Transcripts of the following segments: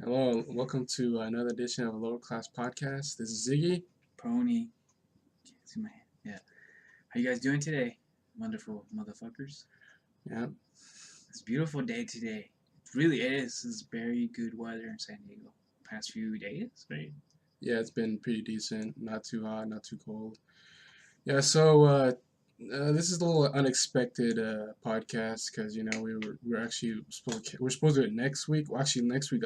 Hello, welcome to another edition of Lower Class Podcast. This is Ziggy. Pony. Can't see my hand. Yeah. How you guys doing today? Wonderful motherfuckers. Yeah, It's a beautiful day today. It really is. It's very good weather in San Diego. Past few days, right? yeah, it's been pretty decent. Not too hot, not too cold. Yeah, so this is a little unexpected podcast because we're actually supposed to do it next week. Well, actually, next week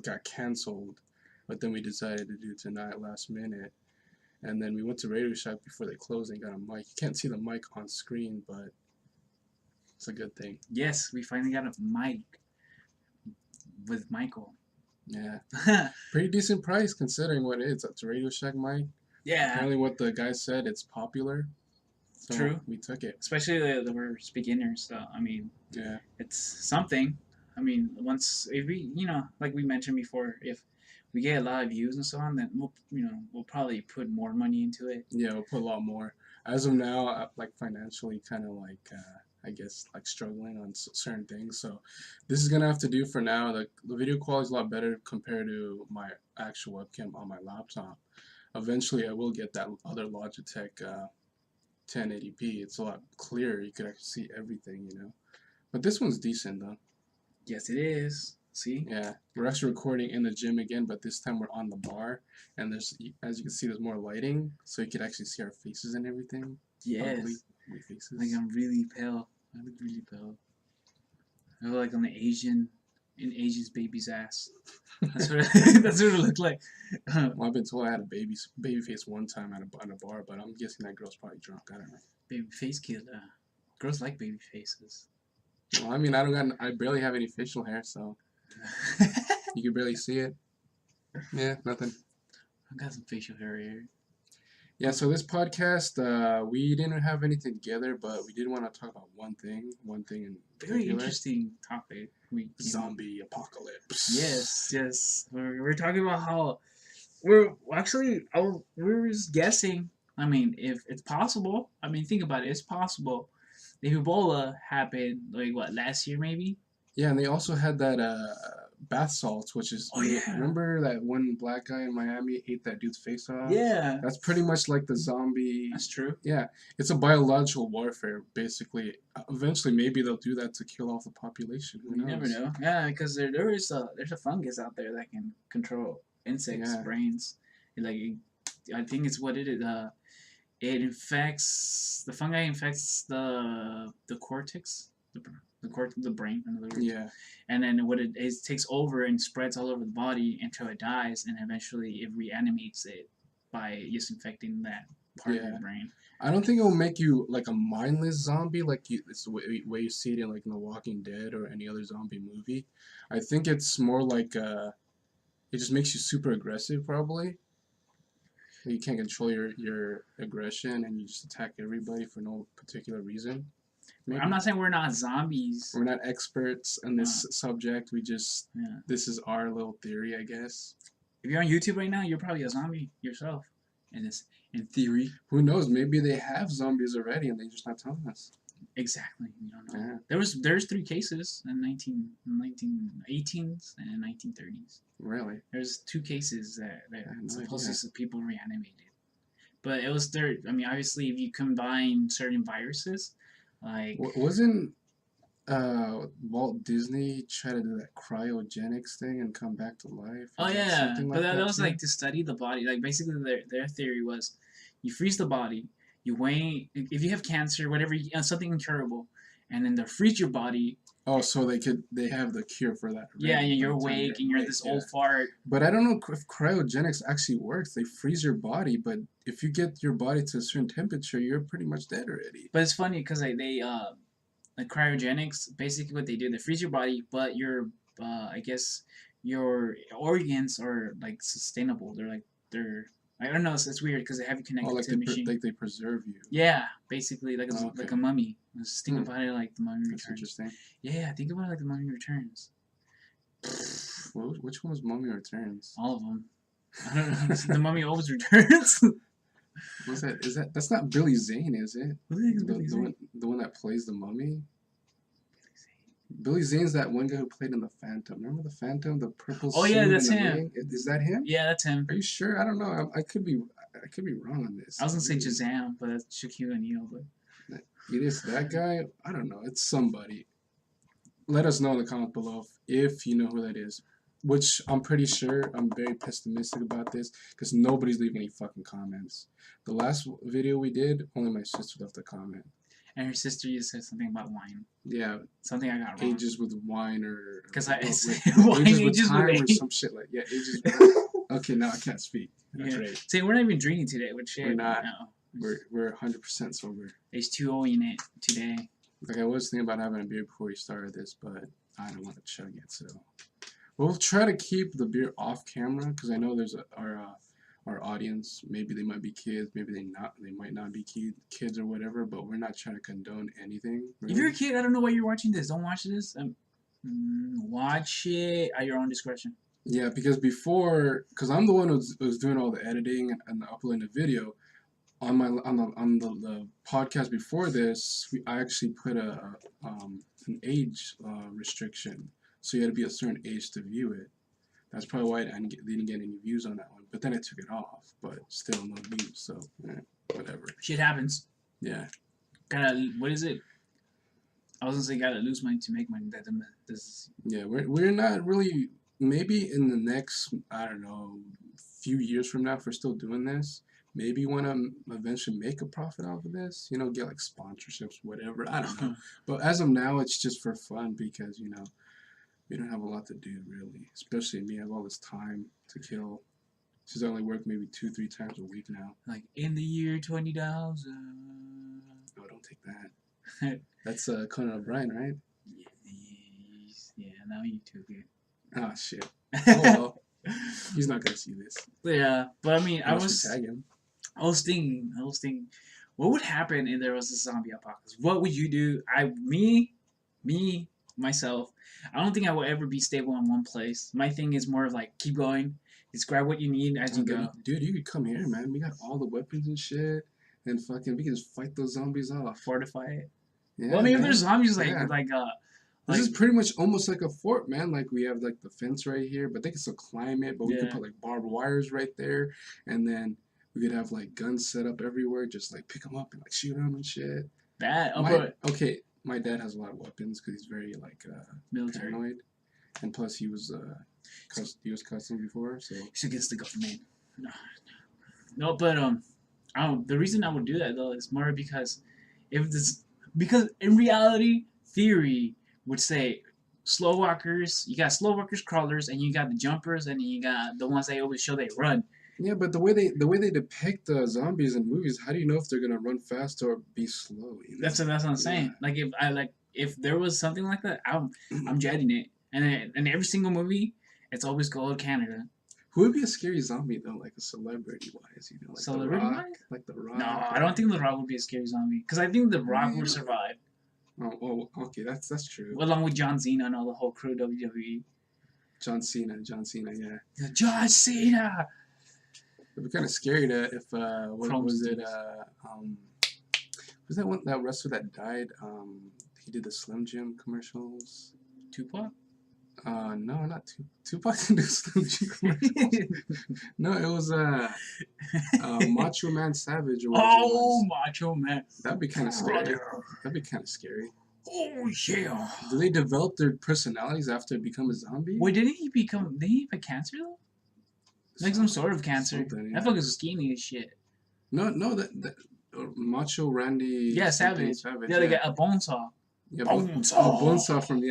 got canceled, but then we decided to do tonight last minute. And then we went to Radio Shack before they closed and got a mic. You can't see the mic on screen, but it's a good thing. Yes, we finally got a mic with Michael. Yeah, pretty decent price considering what it is. It's a Radio Shack mic. Yeah. Apparently, what the guy said, it's popular. So True. we took it. Especially that we're beginners. So I mean, Yeah. it's something. I mean, once if we, like we mentioned before, if we get a lot of views and so on, then we'll probably put more money into it. Yeah, we'll put a lot more. As of now, like financially, kind of like I guess like struggling on certain things. So this is gonna have to do for now. The video quality is a lot better compared to my actual webcam on my laptop. Eventually, I will get that other Logitech 1080p. It's a lot clearer. You could actually see everything, But this one's decent though. Yes, it is. See? Yeah, we're actually recording in the gym again, but this time we're on the bar, and as you can see, there's more lighting, so you could actually see our faces and everything. Yes. Ugly faces. Like I'm really pale. I look really pale. I look like I'm an Asian's baby's ass. That's what that's what it looked like. Well, I've been told I had a baby face one time at a bar, but I'm guessing that girl's probably drunk. I don't know. Baby face killer. Girls like baby faces. Well, I mean, I barely have any facial hair, so you can barely see it. Yeah, nothing. I got some facial hair here. Yeah, so this podcast, we didn't have anything together, but we did want to talk about one thing in Very particular. interesting topic. Zombie apocalypse. Yes. We're talking about how we were just guessing. I mean, if it's possible. I mean, think about it. It's possible. If Ebola happened, like what, last year maybe? Yeah, and they also had that bath salts, which is yeah. Remember that one black guy in Miami ate that dude's face off? Yeah. That's pretty much like the zombie. That's true. Yeah, it's a biological warfare, basically. Eventually, maybe they'll do that to kill off the population. Who knows? You never know. Yeah, because there's a fungus out there that can control insects' brains. I think it's what it is. It infects the fungi infects the cortex, the brain, in other words. Yeah. And then what it is, takes over and spreads all over the body until it dies, and eventually it reanimates it by just infecting that part of your brain. I don't think it will make you like a mindless zombie, it's the way you see it in The Walking Dead or any other zombie movie. I think it's more like it just makes you super aggressive, probably. You can't control your aggression, and you just attack everybody for no particular reason. Maybe. I'm not saying we're not zombies. We're not experts in this subject. This is our little theory, I guess. If you're on YouTube right now, you're probably a zombie yourself. In theory. Who knows? Maybe they have zombies already, and they're just not telling us. Exactly. We don't know. Yeah. There's 3 cases in 1918s and 1930s. Really? There's 2 cases that supposedly people reanimated. But it was there. I mean, obviously, if you combine certain viruses, like wasn't Walt Disney try to do that cryogenics thing and come back to life? Oh yeah, but that was like to study the body. Like basically, their theory was, you freeze the body. You wait. If you have cancer, whatever, something incurable, and then they'll freeze your body. Oh, so they have the cure for that. Right? Yeah, you're awake and you're this old fart. But I don't know if cryogenics actually works. They freeze your body, but if you get your body to a certain temperature, you're pretty much dead already. But it's funny because like cryogenics, basically what they do, they freeze your body, but I guess your organs are like sustainable. They're I don't know. It's weird because they have you connected to the machine. Like they preserve you. Yeah, basically like a mummy. Just think about it like the Mummy Returns. That's interesting. Yeah, think about it like the Mummy Returns. Which one was Mummy Returns? All of them. I don't know. The Mummy always returns. What's that? That's not Billy Zane, is it? Who the heck is Billy Zane? The one that plays the mummy. Billy Zane's that one guy who played in the Phantom. Remember the Phantom, the purple Oh suit yeah, and that's the him. ring? Is that him? Yeah, that's him. Are you sure? I don't know. I could be wrong on this. I was gonna say Shazam, but that's Shaquille O'Neal. But It is that guy. I don't know. It's somebody. Let us know in the comments below if you know who that is. Which I'm pretty sure. I'm very pessimistic about this because nobody's leaving any fucking comments. The last video we did, only my sister left a comment. And her sister used to say something about wine. Yeah. Something I got wrong. Ages with wine or. Because I said ages with time or some shit like ages. Okay, now I can't speak. That's right. See, we're not even drinking today. Which we're not. No. We're 100% sober. There's 2-0 in it today. Like I was thinking about having a beer before we started this, but I don't want to chug it. So we'll try to keep the beer off camera because I know there's our audience. Maybe they might be kids. Maybe they might not be kids or whatever. But we're not trying to condone anything. Really. If you're a kid, I don't know why you're watching this. Don't watch this. Watch it at your own discretion. Yeah, because because I'm the one who's doing all the editing and uploading the video. On the podcast before this, I actually put an age restriction, so you had to be a certain age to view it. That's probably why I didn't get any views on that one. But then I took it off, but still no views. So whatever. Shit happens. Yeah. What is it? I was gonna say gotta lose money to make money. Yeah, we're not really. Maybe in the next, I don't know, few years from now, if we're still doing this, maybe want to eventually make a profit off of this. You know, get like sponsorships, whatever. I don't know. But as of now, it's just for fun because we don't have a lot to do really. Especially me, I have all this time to kill. Since I only work maybe 2-3 times a week now. Like in the year 20,000. No, don't take that. That's Conan O'Brien, right? Yeah, now you took it. Oh shit. Oh well. He's not gonna see this. Yeah, but I mean, I was thinking, what would happen if there was a zombie apocalypse? What would you do? Myself, I don't think I will ever be stable in one place. My thing is more of like keep going, just grab what you need as you go. Dude, you could come here, man. We got all the weapons and shit, and fucking we can just fight those zombies off. Fortify it. Yeah. Well, I mean, if there's zombies this is pretty much almost like a fort, man. Like we have like the fence right here, but they can still climb it. But we could put like barbed wires right there, and then we could have like guns set up everywhere, just like pick them up and like shoot them and shit. Okay, my dad has a lot of weapons because he's very like military, paranoid, and plus he was custom before, so he's against the government. No, but the reason I would do that though is more because because in reality, theory would say slow walkers, you got slow walkers, crawlers, and you got the jumpers, and you got the ones that always show they run. Yeah, but the way they depict the zombies in movies, how do you know if they're gonna run fast or be slow? You know? That's what I'm saying. Like if there was something like that, I'm dreading it. And in every single movie, it's always go to Canada. Who would be a scary zombie though, like a celebrity wise? You know, like celebrity The Rock, like The Rock. No, I don't think The Rock would be a scary zombie because I think The Rock would survive. Oh, well, okay, that's true. Along with John Cena and all the whole crew WWE. John Cena, yeah. John Cena. It'd be kind of scary if what was it? Was that that wrestler that died? He did the Slim Jim commercials. Tupac? No, not Tupac didn't do Slim Jim commercials. No, it was Macho Man Savage. Or oh, Macho Man. That'd be kind of scary. That'd be kind of scary. Oh yeah. Do they develop their personalities after they become a zombie? Wait, didn't he have cancer though? Like some sort of cancer. Yeah. That fucker was skinny as shit. No, that Macho Randy. Yeah, Savage. Yeah, they got a Bonesaw. Yeah, Bonesaw from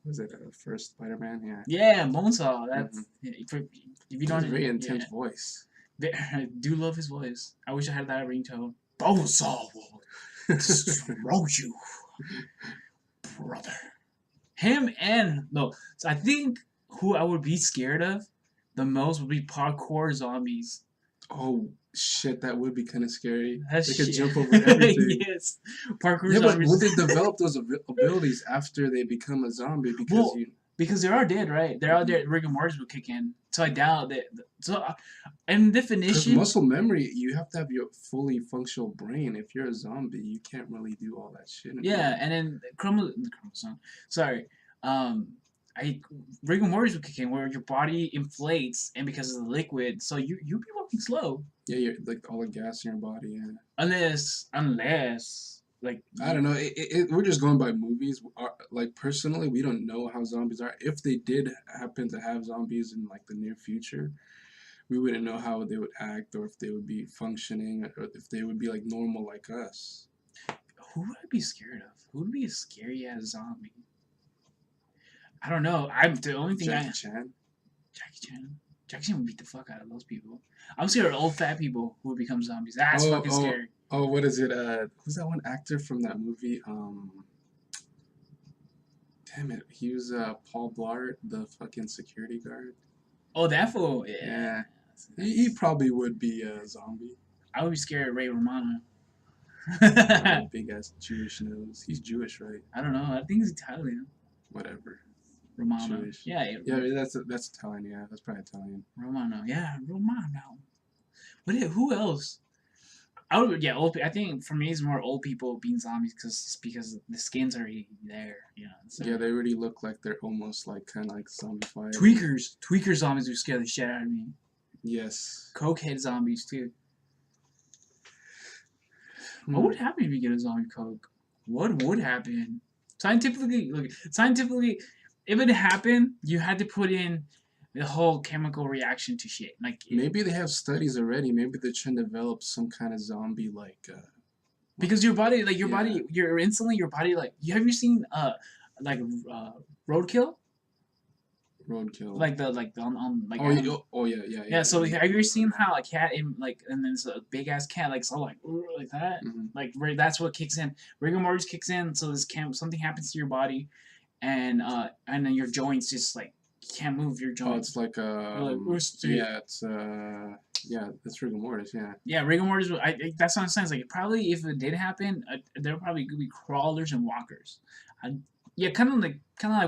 was it first Spider-Man? Yeah. Yeah, Bonesaw. That's if you don't. Very intense voice. I do love his voice. I wish I had that ringtone. Bonesaw will destroy you, brother. Him and so I think who I would be scared of the most would be parkour zombies. Oh shit, that would be kind of scary. They They could jump over everything. Yes, parkour zombies. Yeah, but zombies. would they develop those abilities after they become a zombie? Because Because they are dead, right? They're all dead. Rigor mortis will kick in. So I doubt that. So, in Because definition, muscle memory, you have to have your fully functional brain. If you're a zombie, you can't really do all that shit yeah. anymore. And then chromosome. Sorry. Um, I rigor mortis will kick in where your body inflates, and because of the liquid, so you be walking slow. Yeah, you're like all the gas in your body. Yeah. Unless like I don't know. We're just going by movies. Like personally, we don't know how zombies are. If they did happen to have zombies in like the near future, we wouldn't know how they would act, or if they would be functioning, or if they would be like normal like us. who would I be scared of? Who would be a scary ass zombie? I don't know. I'm the only thing Jackie Chan. Jackie Chan. Jackie Chan would beat the fuck out of those people. I'm scared of old fat people who would become zombies. That's Oh, fucking oh, scary. oh, what is it? Who's that one actor from that movie? Damn it, he was Paul Blart, the fucking security guard. Oh, that fool. Yeah. Yeah, he probably would be a zombie. I would be scared of Ray Romano. Big ass Jewish nose. He's Jewish, right? I don't know. I think he's Italian. Whatever. Romano. Jewish. Yeah. Yeah, that's Italian. Yeah, that's probably Italian. Romano. Yeah, Romano. Who else? I would. Yeah, old. I think for me, it's more old people being zombies because the skin's already there. You know. So. Yeah, they already look like they're almost like kind of like zombified. Tweakers zombies would scare the shit out of me. Yes. Cokehead zombies too. What would happen if you get a zombie coke? What would happen? Scientifically, if it happened, you had to put in the whole chemical reaction to shit. Like maybe they have studies already. Maybe they're trying to develop some kind of zombie because your body, you're instantly your body like. Have you seen Roadkill? Roadkill. Like on like. Yeah. Yeah. So have you ever seen how a cat in like and there's a big ass cat like so like that like that's what kicks in. Rigor mortis kicks in, so something happens to your body, and then your joints just like you can't move your joints. Oh, it's like it's rigor mortis. Yeah. Yeah, rigor mortis. That's what I'm saying. It's like probably if it did happen, there probably could be crawlers and walkers. Yeah, kind of like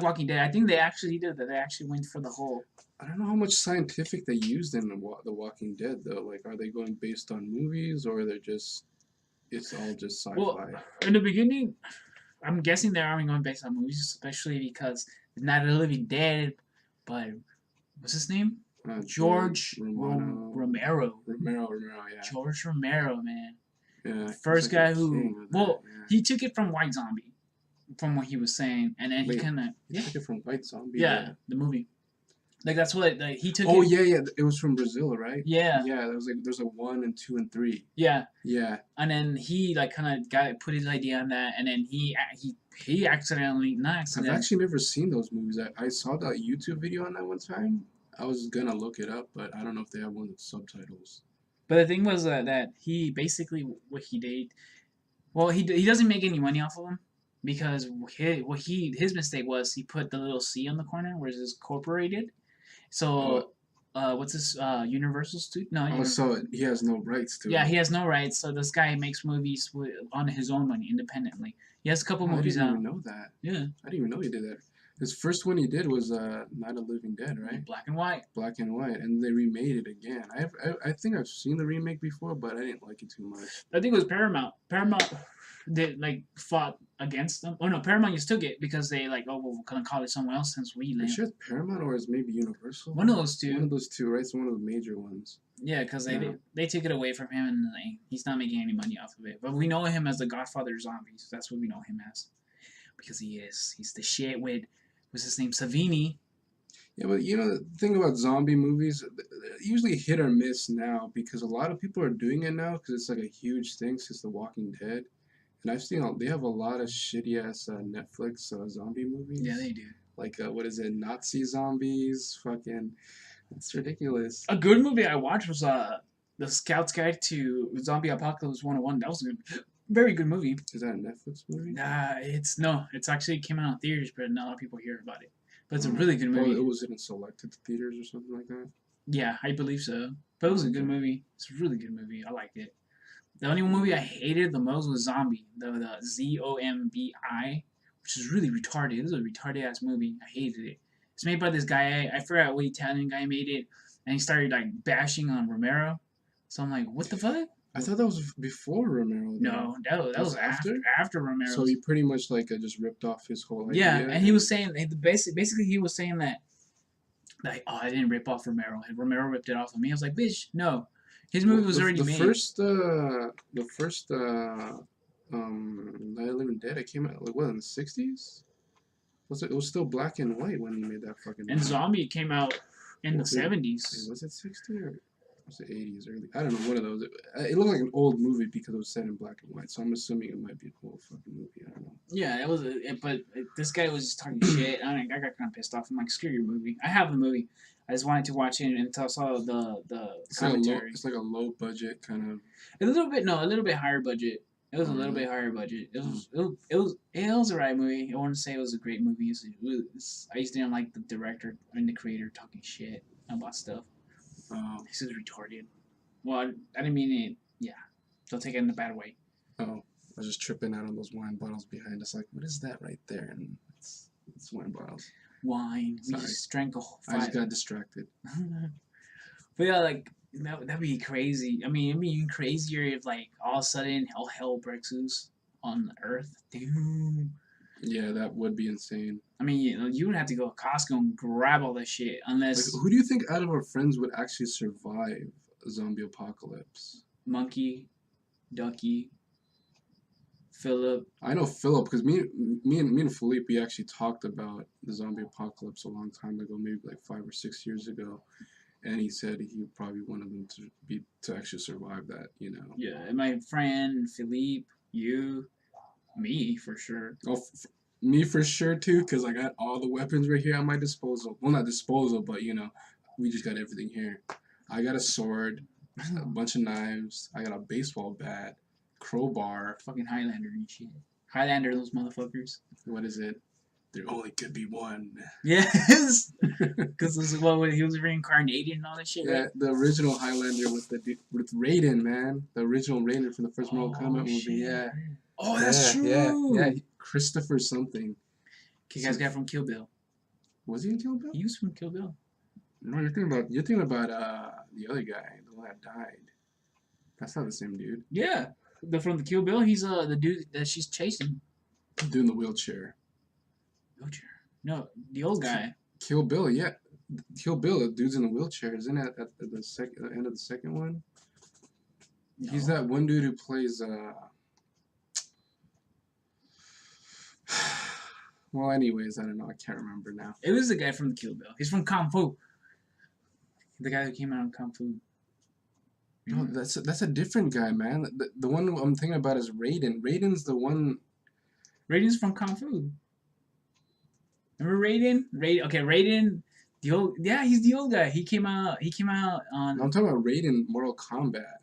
Walking Dead. I think they actually did that. They actually went for the whole. I don't know how much scientific they used in the Walking Dead though. Like, are they going based on movies or they're just it's all just sci-fi? Well, in the beginning, I'm guessing they're only going based on movies, especially because Night of the Living Dead, but what's his name? George Romero. Romero, yeah. George Romero, man. Yeah. First guy who yeah. he took it from White Zombie, from what he was saying, and then he kind of took it from White Zombie. Yeah, the movie. Like that's what he took. Oh yeah. It was from Brazil, right? Yeah. Yeah, there was there's a 1 and 2 and 3. Yeah. Yeah. And then he like kind of put his idea on that, and then he accidentally not accidentally. I've actually never seen those movies. I saw that YouTube video on that one time. I was gonna look it up, but I don't know if they have one with subtitles. But the thing was that he basically what he did. Well, he doesn't make any money off of them because his mistake was he put the little C on the corner where it says corporated. So, what's this? Universal Studio? No. Oh, so he has no rights to. Yeah, he has no rights. So this guy makes movies on his own money, independently. He has a couple movies out. I didn't even know that. Yeah. I didn't even know he did that. His first one he did was Night of the Living Dead, right? Black and white. Black and white, and they remade it again. I think I've seen the remake before, but I didn't like it too much. I think it was Paramount. Paramount, they like fought against them. Oh no, Paramount just took it because they like we're gonna call it someone else since we. You sure it's Paramount or is maybe Universal? One of those two. One of those two, right? It's one of the major ones. Yeah, because they took it away from him and like, he's not making any money off of it. But we know him as the Godfather of Zombies. That's what we know him as, because he is. He's the shit with. What's his name? Savini. Yeah, but you know the thing about zombie movies, they're usually hit or miss now because a lot of people are doing it now because it's like a huge thing since The Walking Dead, and I've seen they have a lot of shitty ass Netflix zombie movies. Yeah, they do. Like what is it? Nazi zombies? Fucking, it's ridiculous. A good movie I watched was The Scout's Guide to Zombie Apocalypse 101. That was a very good movie. Is that a Netflix movie? It's actually came out in theaters, but not a lot of people hear about it. But it's a really good movie. Oh, was it in selected theaters or something like that? Yeah, I believe so. But it was a good movie. It's a really good movie. I liked it. The only movie I hated the most was Zombie, the Zombi, which is really retarded. It was a retarded ass movie. I hated it. It's made by this guy. I forgot what Italian guy made it, and he started like bashing on Romero. So I'm like, what the fuck? I thought that was before Romero. Though. No, that was after Romero. So he pretty much like just ripped off his whole yeah, idea. and he was saying basically he was saying that like, oh, I didn't rip off Romero. Romero ripped it off of me. I was like, bitch, no. His movie was already made. The first Night of the Living Dead, it came out like what in the 60s? It was still black and white when he made that fucking movie. And Zombie came out in the 70s. Was it 60 or was it 80s early? I don't know, one of those. It looked like an old movie because it was set in black and white, so I'm assuming it might be an old fucking movie. I don't know. Yeah, it was, but this guy was just talking shit. I got kind of pissed off. I'm like, screw your movie. I have the movie. I just wanted to watch it until I saw the commentary. It's like a low budget kind of. A little bit higher budget. It was a little bit higher budget. It was a right movie. I wouldn't say it was a great movie. I just didn't like the director and the creator talking shit about stuff. This is retarded. Well, I didn't mean it. Yeah, don't take it in a bad way. Oh, I was just tripping out on those wine bottles behind us. Like, what is that right there? And it's wine bottles. Wine. Sorry. We just drank a whole 5. I just got distracted. But yeah, like that'd be crazy. I mean, it'd be even crazier if like all of a sudden hell breaks loose on Earth. Dude. Yeah, that would be insane. I mean, you would have to go to Costco and grab all that shit unless. Like, who do you think out of our friends would actually survive a zombie apocalypse? Monkey, Ducky, Philip. I know Philip because me and Philippe we actually talked about the zombie apocalypse a long time ago, maybe like 5 or 6 years ago, and he said he would probably one of them to actually survive that. You know. Yeah, and my friend Philippe, you. Me for sure. Oh, me for sure too, because I got all the weapons right here at my disposal. Well, not disposal, but you know, we just got everything here. I got a sword, a bunch of knives. I got a baseball bat, crowbar. Fucking Highlander and shit. Highlander, those motherfuckers. What is it? There only could be one. Yes, because he was reincarnated and all that shit. Yeah, right? the original Highlander with Raiden, man. The original Raiden from the first Mortal Kombat movie. Shit. Yeah. Oh, that's true. Yeah. Christopher something. Okay, guy's guy from Kill Bill. Was he in Kill Bill? He was from Kill Bill. No, you're thinking about the other guy, the one that died. That's not the same dude. Yeah, from the Kill Bill. He's the dude that she's chasing. Dude in the wheelchair. Wheelchair? No, the old guy. Kill Bill, yeah. Kill Bill, the dude's in the wheelchair. Isn't it at the end of the second one? No. He's that one dude who plays well, anyways, I don't know. I can't remember now. It was the guy from Kill Bill. He's from Kung Fu. The guy who came out in Kung Fu. No, that's a different guy, man. The one I'm thinking about is Raiden. Raiden's the one. Raiden's from Kung Fu. Remember Raiden? Raiden. The old, yeah, he's the old guy. He came out on. No, I'm talking about Raiden, Mortal Kombat.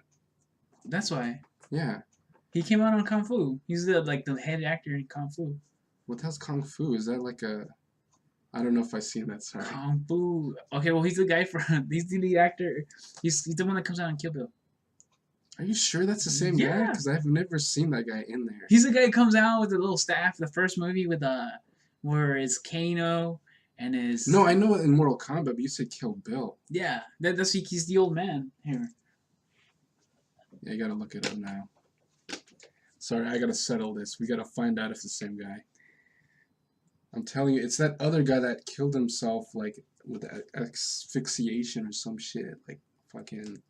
That's why. Yeah. He came out on Kung Fu. He's the head actor in Kung Fu. What the hell's Kung Fu? Is that like a... I don't know if I've seen that, sorry. Kung Fu. Okay, well, he's the guy he's the lead actor. He's the one that comes out in Kill Bill. Are you sure that's the same guy? Because I've never seen that guy in there. He's the guy who comes out with the little staff, the first movie with where it's Kano and his... No, I know in Mortal Kombat, but you said Kill Bill. Yeah, he's the old man. Here. Yeah, you gotta look it up now. Sorry, I gotta settle this. We gotta find out if it's the same guy. I'm telling you, it's that other guy that killed himself, like, with asphyxiation or some shit. Like, fucking...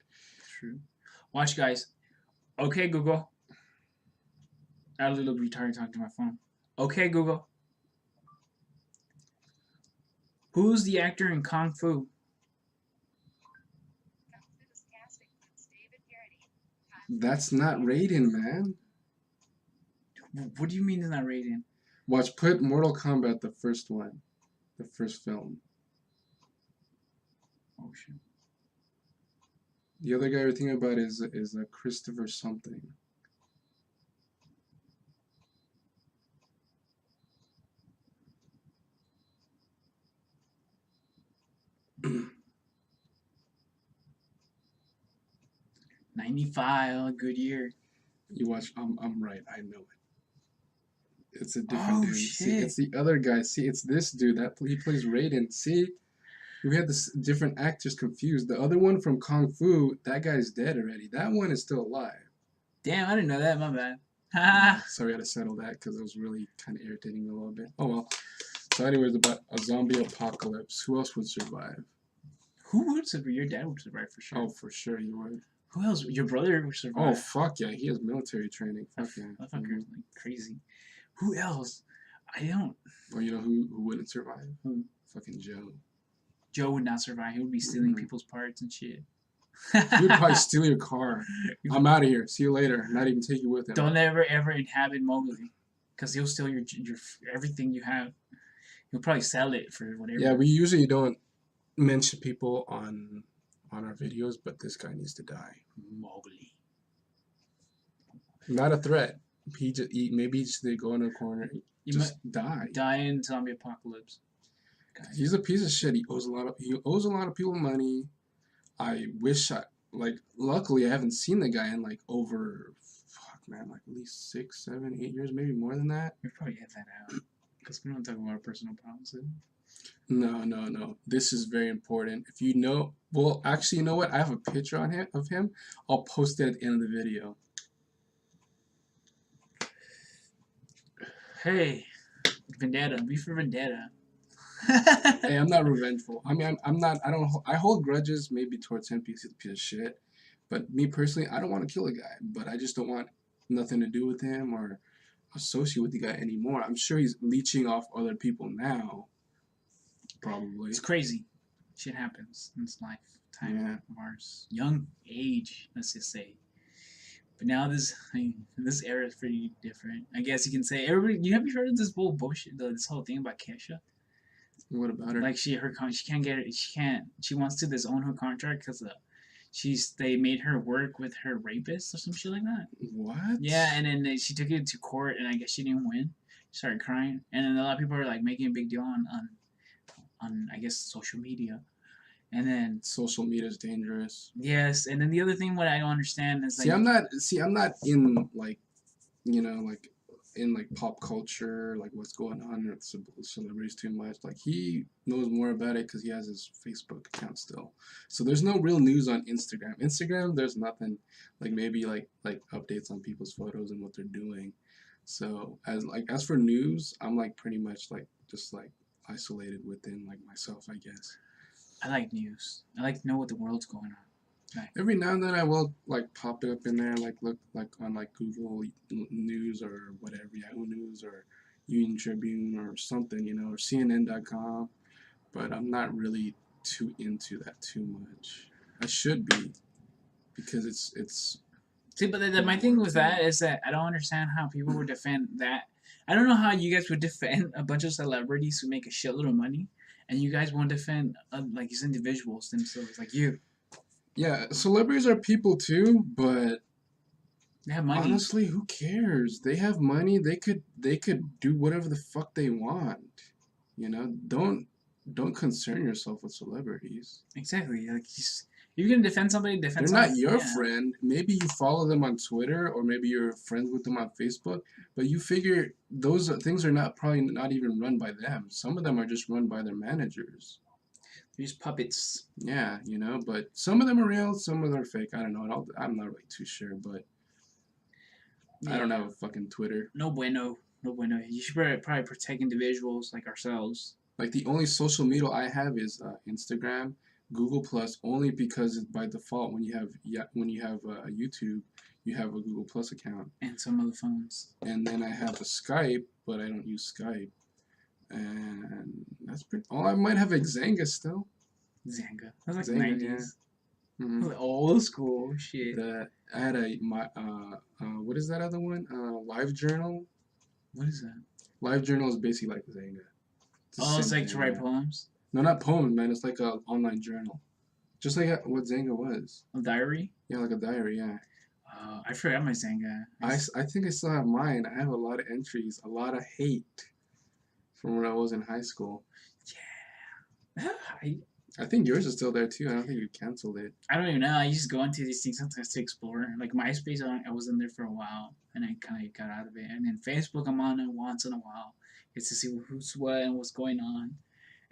True. Watch, guys. Okay, Google. I literally look retarded talking to my phone. Okay, Google. Who's the actor in Kung Fu? That's not Raiden, man. What do you mean it's not Raiden? Watch, put Mortal Kombat, the first one. The first film. Oh, shit. The other guy we're thinking about is Christopher something. '95, a good year. You watch. I'm right. I know it. It's a different Oh dude. See, shit! it's the other guy. See, it's this dude that he plays Raiden. See, we had this different actors confused. The other one from Kung Fu, that guy's dead already. That one is still alive. Damn, I didn't know that. My bad. Yeah, Ha! sorry I had to settle that because it was really kind of irritating me a little bit. Oh well. So, anyways, about a zombie apocalypse. Who else would survive? Who would survive? Your dad would survive for sure. Oh, for sure you would. Who else? Your brother would Oh, survive. fuck yeah. He has military training. Fuck yeah. That fucker's like crazy. Who else? I don't. Or you know who wouldn't survive? Who? Fucking Joe. Joe would not survive. He would be stealing people's parts and shit. He would probably steal your car. I'm out of here. See you later. Not even take you with him. Don't ever inhabit Mowgli, because he'll steal your everything you have. He'll probably sell it for whatever. Yeah, we usually don't mention people on our videos, but this guy needs to die. Mowgli. Not a threat. Maybe they go in a corner. Just die. Die in zombie apocalypse. He's a piece of shit. He owes a lot of people money. I wish luckily I haven't seen the guy in like over like at least 6, 7, 8 years, maybe more than that. We probably hit that out because we don't talk about our personal problems. No. This is very important. If you know, well, actually, you know what? I have a picture of him. I'll post it at the end of the video. Hey, Vendetta. Be for Vendetta. Hey, I'm not revengeful. I mean, I'm not. I hold grudges maybe towards him because he's a piece of shit. But me personally, I don't want to kill a guy. But I just don't want nothing to do with him or associate with the guy anymore. I'm sure he's leeching off other people now. Probably. It's crazy. Shit happens in this lifetime of ours. Young age, let's just say. But now this era is pretty different. I guess you can say everybody. You have you heard of this whole bullshit? This whole thing about Kesha. What about her? Like she can't get it. She wants to disown her contract because they made her work with her rapist or some shit like that. What? Yeah, and then she took it to court, and I guess she didn't win. She started crying, and then a lot of people are like making a big deal on I guess social media, and then social media is dangerous. Yes, and then the other thing what I don't understand is like I'm not in like in like pop culture, like what's going on with celebrities too much. Like he knows more about it because he has his Facebook account still. So there's no real news on Instagram. Instagram, there's nothing. Like maybe like updates on people's photos and what they're doing. So as for news, I'm like pretty much like just like isolated within like myself, I guess. I like news. I like to know what the world's going on. Right. Every now and then I will like pop it up in there, like look like on like Google News or whatever, Yahoo News or Union Tribune or something, or CNN.com. But I'm not really too into that too much. I should be, because it's. See, but my thing with that is that I don't understand how people would defend that. I don't know how you guys would defend a bunch of celebrities who make a shitload of money, and you guys won't defend like these individuals themselves, like you. Yeah, celebrities are people too, but they have money. Honestly, who cares? They have money. They could do whatever the fuck they want. Don't concern yourself with celebrities. Exactly. Like you're gonna defend somebody. They're not your friend. Maybe you follow them on Twitter, or maybe you're friends with them on Facebook. But you figure those things are probably not even run by them. Some of them are just run by their managers. These puppets. Yeah, but some of them are real, some of them are fake. I don't know. I'm not really too sure, but I don't have a fucking Twitter. No bueno. You should probably protect individuals like ourselves. Like the only social media I have is Instagram, Google Plus, only because it's by default when you have YouTube, you have a Google Plus account. And some other phones. And then I have a Skype, but I don't use Skype. And that's pretty. Oh, I might have a Xanga still. Xanga. That's like Xanga, 90s. Yeah. Mm-hmm. Old school shit. I had what is that other one? LiveJournal. What is that? LiveJournal is basically like Xanga. It's like to write poems? No, not poems, man. It's like an online journal. Just like what Xanga was. A diary? Yeah, like a diary, yeah. I forgot my Xanga. I think I still have mine. I have a lot of entries, a lot of hate from when I was in high school. Yeah. I think yours is still there too. I don't think you canceled it. I don't even know. I just go into these things sometimes to explore. Like MySpace, I was in there for a while, and I kind of got out of it. And then Facebook, I'm on it once in a while. It's to see who's what and what's going on.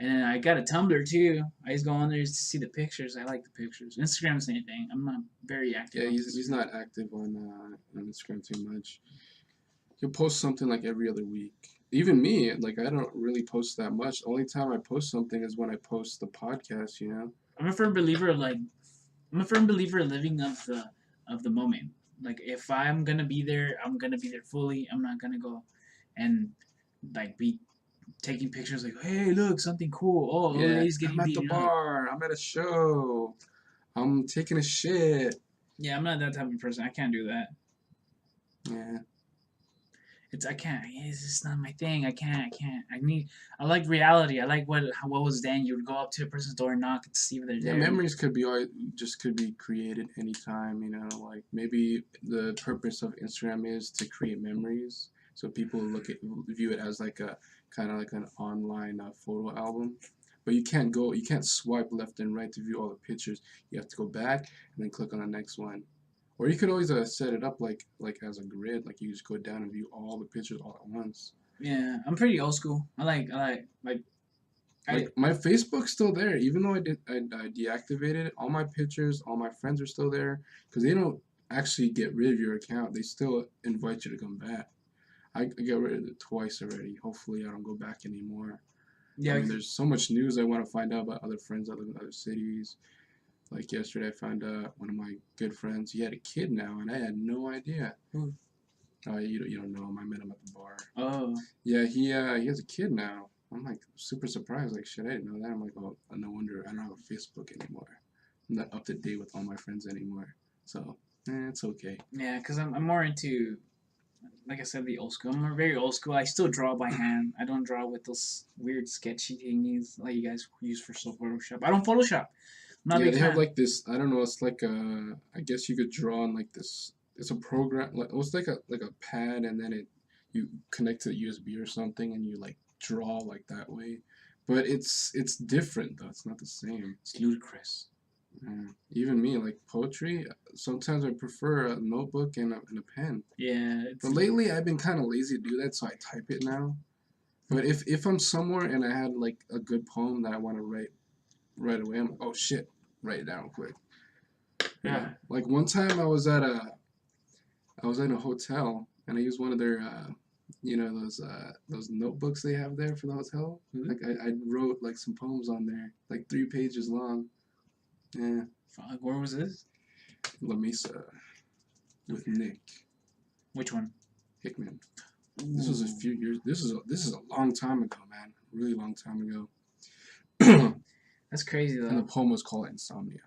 And then I got a Tumblr too. I just go on there just to see the pictures. I like the pictures. Instagram, same thing. I'm not very active Yeah, on he's Instagram. not active on Instagram too much. He'll post something like every other week. Even me, like I don't really post that much. The only time I post something is when I post the podcast. You know. I'm a firm believer of like I'm a firm believer of living of the moment. Like if I'm gonna be there, I'm gonna be there fully. I'm not gonna go and like be taking pictures like, hey, look, something cool. Oh, old Yeah, lady's I'm getting at the beaten up. bar. I'm at a show. I'm taking a shit. Yeah, I'm not that type of person. I can't do that. Yeah. I can't. It's just not my thing. I can't. I like reality. I like what was then. You would go up to a person's door and knock and see if they're Yeah, there. memories could be just could be created anytime, you know, like maybe the purpose of Instagram is to create memories so people view it as like a kind of like an online photo album. But you can't swipe left and right to view all the pictures. You have to go back and then click on the next one. Or you could always set it up like as a grid, like you just go down and view all the pictures all at once. Yeah, I'm pretty old school. I Like my Facebook's still there, even though I deactivated it. All my pictures, all my friends are still there because they don't actually get rid of your account. They still invite you to come back. I got rid of it twice already. Hopefully, I don't go back anymore. I yeah. mean, there's so much news I want to find out about other friends that live in other cities. Like yesterday, I found out one of my good friends, he had a kid now, and I had no idea. Who? You don't know him. I met him at the bar. Oh, Yeah, he has a kid now. I'm like super surprised. Like shit, I didn't know that. I'm like, oh, no wonder I don't have a Facebook anymore. I'm not up to date with all my friends anymore. So, it's okay. yeah. Cause I'm more into, like I said, the old school. I'm very old school. I still draw by hand. I don't draw with those weird sketchy thingies like you guys use for Photoshop. I don't Photoshop. I'm not a Yeah, big they have fan. like this. I don't know. It's like a. I guess you could draw on like this. It's a program. Like it's like a pad, and then you connect to the USB or something, and you like draw like that way. But it's different though. It's not the same. It's ludicrous. Yeah. Even me, like poetry, sometimes I prefer a notebook and a pen. Yeah, But lately, I've been kind of lazy to do that, so I type it now. But if I'm somewhere and I had like a good poem that I want to write right away, I'm like, oh shit, write it down quick. You know, yeah. like one time I was in a hotel and I used one of their you know those notebooks they have there for the hotel. Mhm. Like I wrote like some poems on there, like 3 pages long. Yeah, Fuck, where was this? La Mesa with Nick Which one? Hickman. This was a Ooh. few years. This is a long time ago, man. Really long time ago. And That's crazy the though. poem was called Insomnia.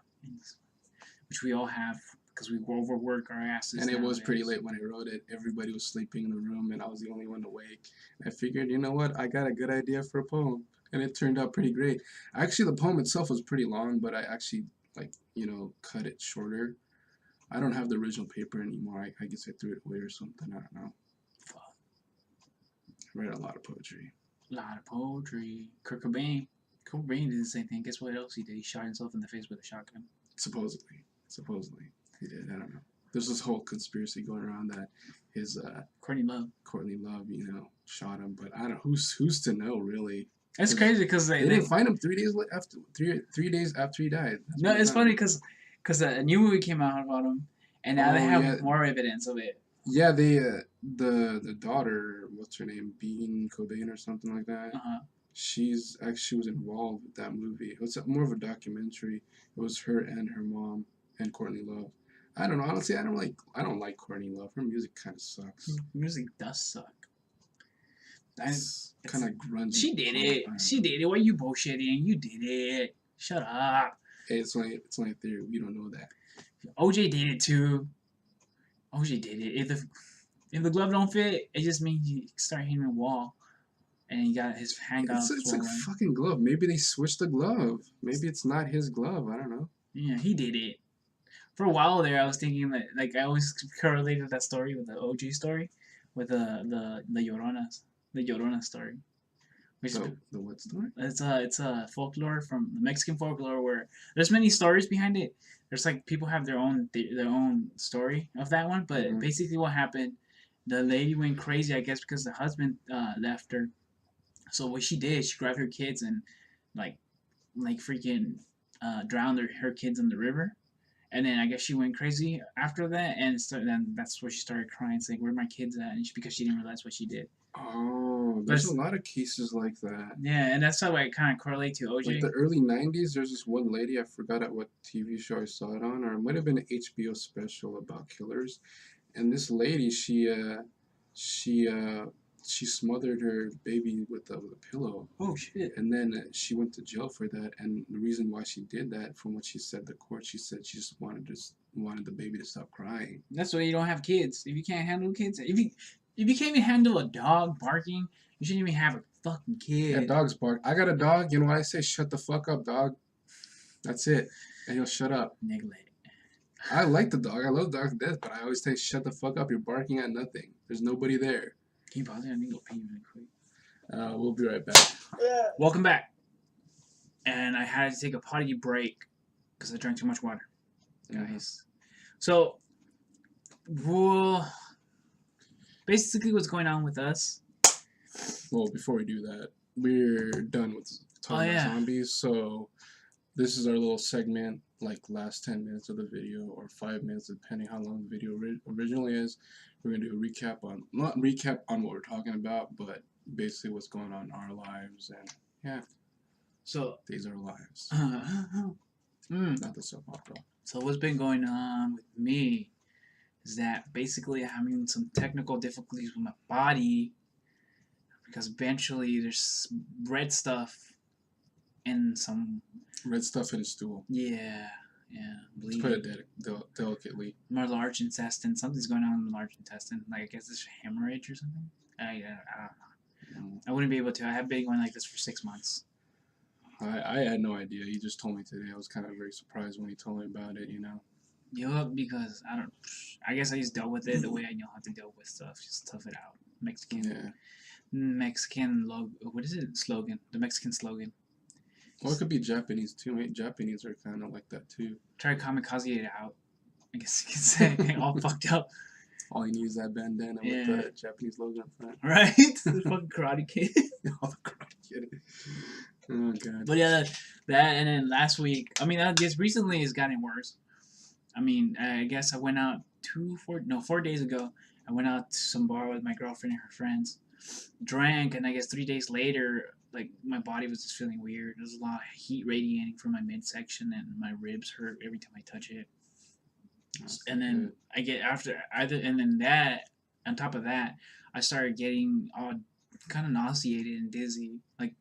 Which we all have because we overwork our asses. And it was pretty nowadays. late when I wrote it. Everybody was sleeping in the room, and I was the only one awake. I figured, you know what? I got a good idea for a poem, and it turned out pretty great. Actually, the poem itself was pretty long, but I actually cut it shorter. I don't have the original paper anymore. I guess I threw it away or something. I don't know. Fuck. I read a lot of poetry. A lot of poetry. Kurt Cobain. Kurt Cobain did the same thing. Guess what else he did? He shot himself in the face with a shotgun. Supposedly, he did. I don't know. There's this whole conspiracy going around that his Courtney Love. Courtney Love, shot him, but I don't. Who's to know really? It's crazy because They didn't find him 3 days after 3 days after he died. That's no, what I it's found. funny because a new movie came out about him, and now they Oh, have yeah. more evidence of it. Yeah, they the daughter, what's her name, Bean Cobain or something like that. Uh-huh. She was involved with that movie. It was more of a documentary. It was her and her mom and Courtney Love. I don't know. Honestly, I don't like Courtney Love. Her music kind of sucks. Music does suck. It's kind of grungy. She did punk, it. I don't She know. did it. Why you bullshitting? You did it. Shut up. Hey, it's only a theory. We don't know that. OJ did it too. OJ did it. If the glove don't fit, it just means you start hitting the wall, and he got his hand got It's swollen. like a fucking glove. Maybe they switched the glove. Maybe it's not his glove. I don't know. Yeah, he did it. For a while there, I was thinking that like I always correlated that story with the OG story, with the Llorona story. Which The what story? it's a folklore from the Mexican folklore where there's many stories behind it. There's like people have their own story of that one, but Mhm. basically what happened, the lady went crazy, I guess, because the husband left her. So what she did, she grabbed her kids and like freaking drowned her kids in the river. And then I guess she went crazy after that, and then that's where she started crying, saying, "Where are my kids at?" And because she didn't realize what she did. Oh, But there's a lot of cases like that. yeah, and that's how I kind of correlate to Like OJ. the early 90s, there's this one lady, I forgot at what TV show I saw it on, or it might have been an HBO special about killers. And this lady, she, uh, she smothered her baby with a pillow. Oh shit! And then she went to jail for that. And the reason why she did that, from what she said to court, she said she just wanted the baby to stop crying. That's why you don't have kids. If you can't handle kids, if you can't even handle a dog barking, you shouldn't even have a fucking Yeah, kid. dogs bark. I got a dog. You know what I say? Shut the fuck up, dog. That's it. And he'll shut up. Neglect. I like the dog. I love dogs to death, but I always say, shut the fuck up. You're barking at nothing. There's nobody there. Can you pause it? I need to go pee really quick. We'll be right back. Welcome back. And I had to take a potty break because I drank too much water, guys. So, well, basically, what's going on with us? Well, before we do that, we're done with talking about zombies. So this is our little segment, like last 10 minutes of the video or 5 minutes, depending how long the video originally is. We're gonna do a recap on, not recap on what we're talking about, but basically what's going on in our lives, and yeah. So these are our lives. Not the soap opera. So what's been going on with me is that basically I'm having some technical difficulties with my body because eventually there's red stuff and some red stuff in his stool. Yeah, bleeding. Let's put it delicately. My large intestine. Something's going on in the large intestine. Like I guess it's hemorrhage or something. I don't know. I wouldn't be able to. I have been going like this for 6 months. I had no idea. He just told me today. I was kind of very surprised when he told me about it. Yeah, because I guess I just dealt with it the way I know how to deal with stuff. Just tough it out. Mexican what is it? Slogan. The Mexican slogan. Well, it could be Japanese too. Right? Japanese are kind of like that too. Try to kamikaze it out. I guess you could say. All fucked up. All you need is that bandana with the Japanese logo in front. Right? The fucking Karate Kid. All the Karate Kid. Oh god. But yeah, that and then last week. I mean, just recently it's gotten worse. I mean, I guess I went out 4 days ago. I went out to some bar with my girlfriend and her friends, drank, and I guess 3 days later, like my body was just feeling weird. There's a lot of heat radiating from my midsection, and my ribs hurt every time I touch it. And then I get and then that on top of that, I started getting all kind of nauseated and dizzy. Like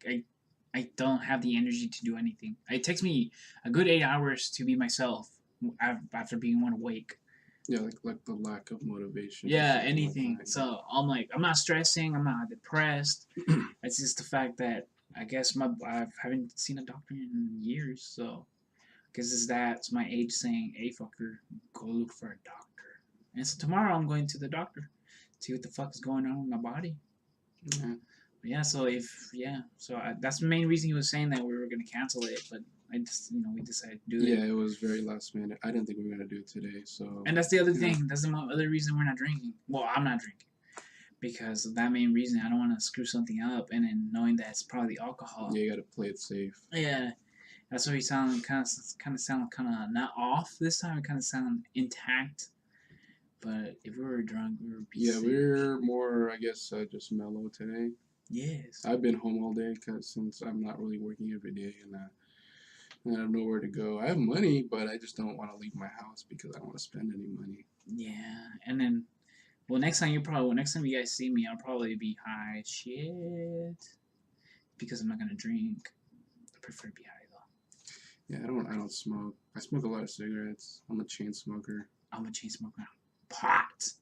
I don't have the energy to do anything. It takes me a good 8 hours to be myself after being awake. Yeah, like the lack of motivation. Yeah, anything. Like so I'm like, I'm not stressing. I'm not depressed. It's just the fact that I guess I haven't seen a doctor in years. So, because that's my age saying, "Hey, fucker, go look for a doctor." And so tomorrow I'm going to the doctor, see what the fuck is going on with my body. Mm-hmm. Yeah. So that's the main reason he was saying that we were gonna cancel it, but I just, we decided to do it. Yeah, it was very last minute. I didn't think we were gonna do it today, so. And that's the other thing. That's the other reason we're not drinking. Well, I'm not drinking because of that main reason. I don't want to screw something up, and then knowing that it's probably alcohol. Yeah, you gotta play it safe. Yeah, that's why we sound kind of not off this time. We kind of sound intact. But if we were drunk, we would be. Yeah, we're more, I guess, just mellow today. Yes. I've been home all day since I'm not really working every day, and I have nowhere to go. I have money, but I just don't want to leave my house because I don't want to spend any money. Yeah, and then, next time you guys see me, I'll probably be high as shit because I'm not gonna drink. I prefer to be high though. Yeah, I don't smoke. I smoke a lot of cigarettes. I'm a chain smoker. I'm a chain smoker. Pot.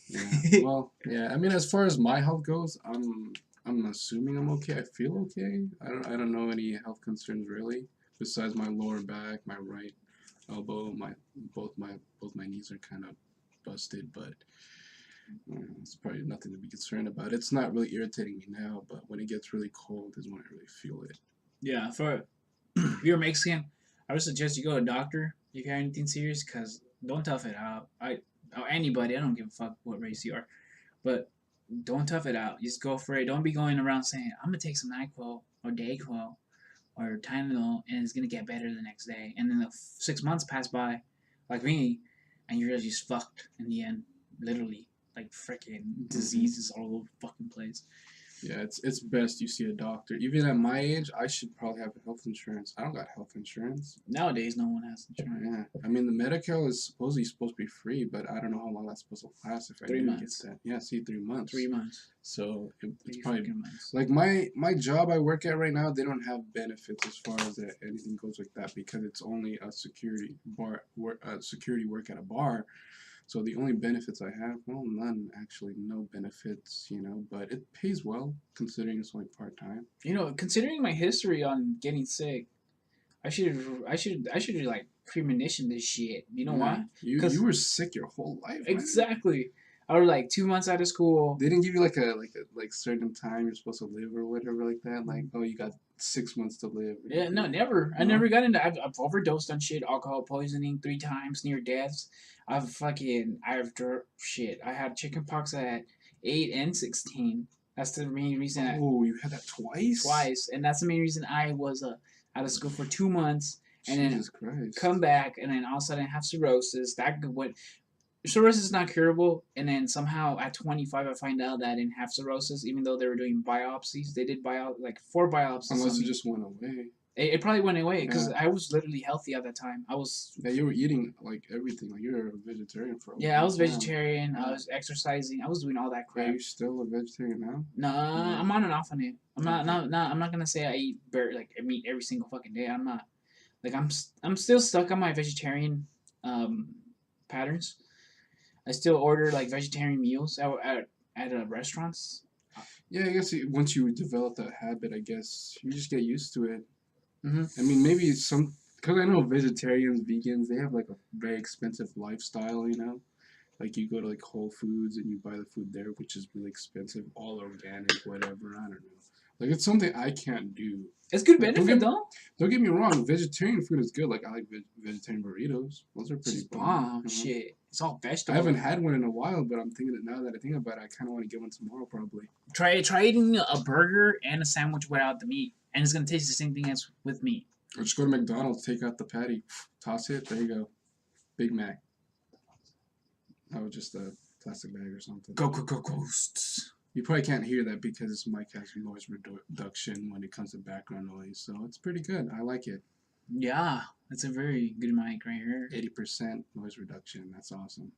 Yeah. Well, yeah. I mean, as far as my health goes, I'm assuming I'm okay. I feel okay. I don't know any health concerns really, besides my lower back, my right elbow, both my knees are kind of busted, but It's probably nothing to be concerned about. It's not really irritating me now, but when it gets really cold is when I really feel it. Yeah, for if you're Mexican, I would suggest you go to a doctor if you have anything serious, because don't tough it out. Or anybody, I don't give a fuck what race you are, but don't tough it out. Just go for it. Don't be going around saying, I'm going to take some NyQuil or Dayquil or Tylenol and it's going to get better the next day. And then 6 months pass by, like me, and you're just fucked in the end, literally. Like freaking diseases all over the fucking place. Yeah, it's best you see a doctor. Even at my age, I should probably have health insurance. I don't got health insurance. Nowadays, no one has insurance. Yeah, I mean the Medi-Cal is supposed to be free, but I don't know how long that's supposed to last if I 3 do months. get that. Yeah, see, 3 months. 3 months. So it's 3 probably fucking months. like my job I work at right now. They don't have benefits as far as that anything goes like that because it's only a security security work at a bar. So the only benefits I have, well, none actually, no benefits, but it pays well considering it's only part time. Considering my history on getting sick, I should like premonition this shit. You know why? You were sick your whole life. Exactly. I was like 2 months out of school. They didn't give you like a certain time you're supposed to live or whatever like that. Like, oh, you got 6 months to live. Yeah, no, never. I never got into. I've overdosed on shit, alcohol poisoning 3 times, near deaths. I had chickenpox at 8 and 16. That's the main reason. Oh, you had that twice. Twice, and that's the main reason I was out of school for 2 months, and Jesus then Christ. come back, and then all of a sudden have cirrhosis. Cirrhosis is not curable, and then somehow at 25 I find out that I didn't have cirrhosis, even though they were doing biopsies. They did 4 biopsies. Unless it just went away. It probably went away because I was literally healthy at that time. Yeah, you were eating like everything. Like you were a vegetarian for a Yeah, I was vegetarian. I was exercising. I was doing all that crap. Are you still a vegetarian now? Nah, I'm on and off on it. I'm not gonna say I eat meat every single fucking day. I'm not. Like I'm still stuck on my vegetarian patterns. I still order like vegetarian meals at restaurants. Yeah, I guess once you develop that habit, I guess you just get used to it. Mm-hmm. I mean, maybe because I know vegetarians, vegans, they have like a very expensive lifestyle, Like you go to like Whole Foods and you buy the food there, which is really expensive, all organic, whatever. I don't know. Like it's something I can't do. It's good benefit though. Don't get me wrong, vegetarian food is good. Like I like vegetarian burritos. Those are pretty bomb. Shit, it's all vegetable. I haven't had one in a while, but I'm thinking that now that I think about it, I kind of want to get one tomorrow probably. Try eating a burger and a sandwich without the meat, and it's gonna taste the same thing as with meat. Or just go to McDonald's, take out the patty, toss it. There you go, Big Mac. Oh, just a plastic bag or something. Go ghosts. You probably can't hear that because this mic has noise reduction when it comes to background noise, so it's pretty good. I like it. Yeah, that's a very good mic right here. 80% noise reduction. That's awesome.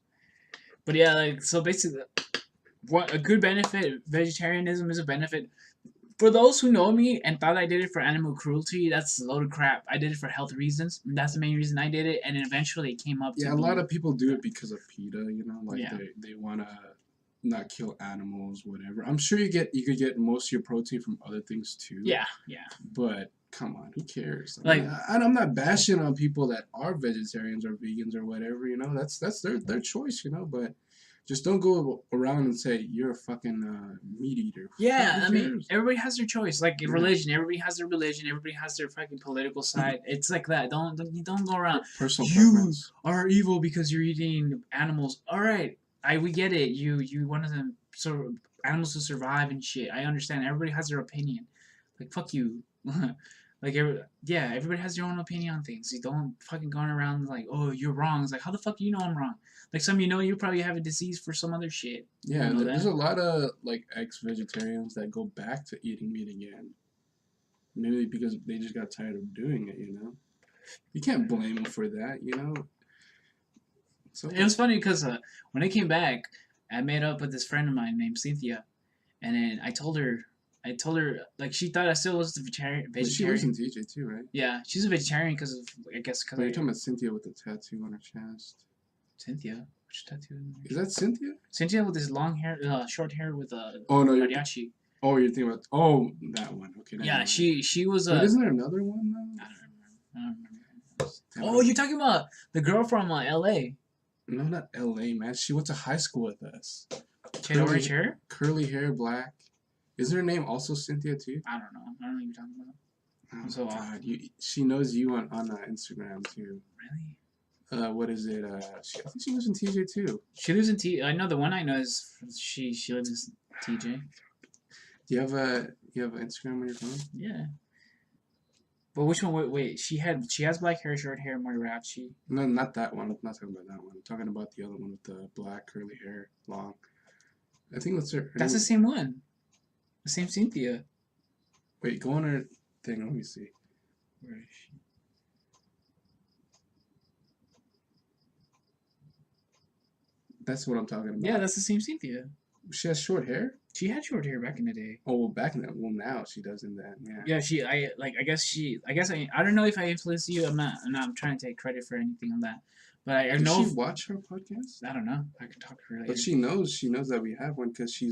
But yeah, like so basically, what a good benefit. Vegetarianism is a benefit. For those who know me and thought I did it for animal cruelty, that's a load of crap. I did it for health reasons. That's the main reason I did it, and eventually it came up. Yeah, a lot of people do it because of PETA. Like yeah. they want to not kill animals, whatever. I'm sure you could get most of your protein from other things too. Yeah. But come on, who cares? I'm not bashing on people that are vegetarians or vegans or whatever. That's their choice. But just don't go around and say you're a fucking meat eater. Yeah, I mean, everybody has their choice. Like religion, everybody has their religion. Everybody has their fucking political side. It's like that. Don't go around. Personal you preference. Are evil because you're eating animals. All right, we get it. You wanted them animals to survive and shit. I understand. Everybody has their opinion. Like fuck you. Everybody has their own opinion on things. You don't fucking going around like, oh, you're wrong. It's like, how the fuck do you know I'm wrong? Like you probably have a disease for some other shit. Yeah, there's a lot of like ex-vegetarians that go back to eating meat again. Maybe because they just got tired of doing it. You can't blame them for that. So it was funny because when I came back, I met up with this friend of mine named Cynthia, and then I told her like she thought I still was a vegetarian. She lives in TJ too, right? Yeah, she's a vegetarian because you're talking about Cynthia with the tattoo on her chest. Cynthia, which tattoo? Is that Cynthia? Cynthia with this long hair, short hair with mariachi. You're thinking about that one. Okay. Yeah, she was. Wait, isn't there another one though? I don't remember. Oh, you're talking about the girl from L.A. No, not L.A. man. She went to high school with us. She had orange hair? Curly hair, black. Is her name also Cynthia too? I don't know. I don't know what you're talking about. Oh I'm so my off. God, she knows you on Instagram too. Really? What is it? I think she lives in TJ too. She lives in T. I know the one I know is she lives in TJ. Do you have an Instagram on your phone? Yeah. But which one? Wait. She has black hair, short hair, Mariachi. No, not that one. I'm not talking about that one. I'm talking about the other one with the black curly hair, long. I think that's her. That's the same one. The same Cynthia. Wait, go on her thing. Let me see. Where is she? That's what I'm talking about. Yeah, that's the same Cynthia. She has short hair. She had short hair back in the day. Oh, well, back in that. Well, now she doesn't. That. Yeah. Yeah, I guess I don't know if I influenced you. I'm not trying to take credit for anything on that. But I Does know. she watch her podcast? I don't know. I can talk to her later. But she knows that we have one because she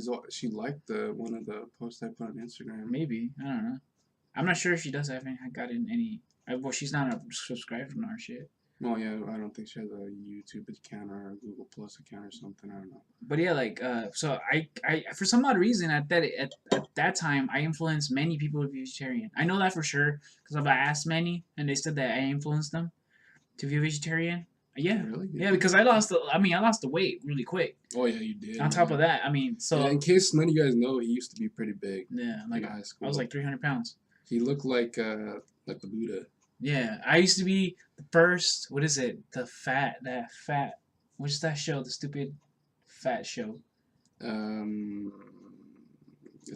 liked one of the posts I put on Instagram. Maybe, I don't know. I'm not sure if she does. I haven't gotten any. Well, she's not a subscriber from our shit. Well, yeah, I don't think she has a YouTube account or a Google Plus account or something. I don't know. But yeah, so I for some odd reason at that time I influenced many people to be vegetarian. I know that for sure because I've asked many and they said that I influenced them to be vegetarian. Yeah, really? Yeah, because I lost the weight really quick. Oh yeah, you did. On top of that, so yeah, in case none of you guys know, he used to be pretty big. Yeah, like in high school. I was like 300 pounds. He looked like the Buddha. Yeah, I used to be the first. What is it? That fat. What's that show? The stupid fat show. Is